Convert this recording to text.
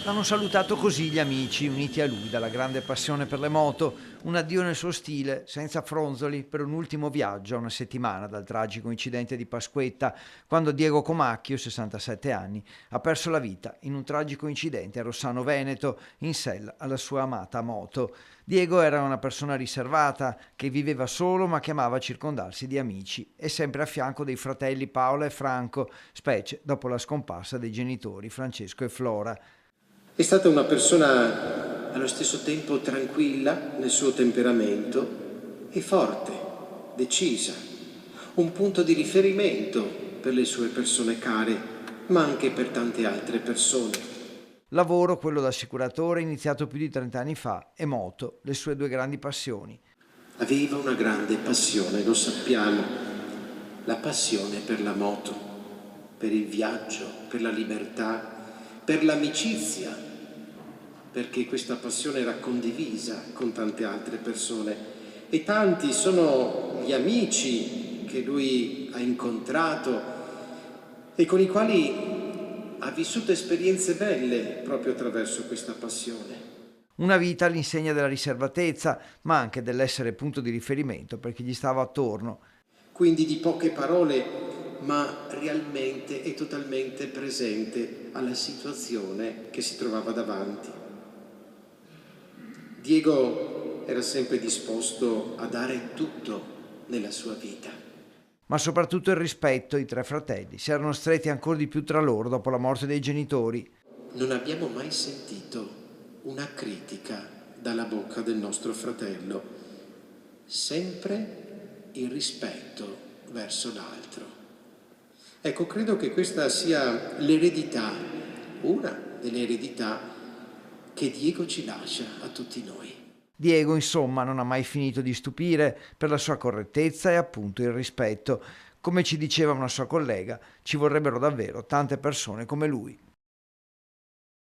L'hanno salutato così gli amici, uniti a lui dalla grande passione per le moto, un addio nel suo stile, senza fronzoli, per un ultimo viaggio a una settimana dal tragico incidente di Pasquetta, quando Diego Comacchio, 67 anni, ha perso la vita in un tragico incidente a Rossano Veneto, in sella alla sua amata moto. Diego era una persona riservata, che viveva solo ma che amava circondarsi di amici e sempre a fianco dei fratelli Paola e Franco, specie dopo la scomparsa dei genitori Francesco e Flora. È stata una persona allo stesso tempo tranquilla nel suo temperamento e forte, decisa, un punto di riferimento per le sue persone care, ma anche per tante altre persone. Lavoro, quello da assicuratore, iniziato più di 30 anni fa, e moto, le sue due grandi passioni. Aveva una grande passione, lo sappiamo, la passione per la moto, per il viaggio, per la libertà, per l'amicizia, perché questa passione era condivisa con tante altre persone e tanti sono gli amici che lui ha incontrato e con i quali ha vissuto esperienze belle proprio attraverso questa passione. Una vita all'insegna della riservatezza, ma anche dell'essere punto di riferimento per chi gli stava attorno. Quindi di poche parole, ma realmente e totalmente presente alla situazione che si trovava davanti. Diego era sempre disposto a dare tutto nella sua vita. Ma soprattutto il rispetto, i tre fratelli si erano stretti ancora di più tra loro dopo la morte dei genitori. Non abbiamo mai sentito una critica dalla bocca del nostro fratello, sempre il rispetto verso l'altro. Ecco, credo che questa sia l'eredità, una delle eredità che Diego ci lascia a tutti noi. Diego, insomma, non ha mai finito di stupire per la sua correttezza e appunto il rispetto. Come ci diceva una sua collega, ci vorrebbero davvero tante persone come lui.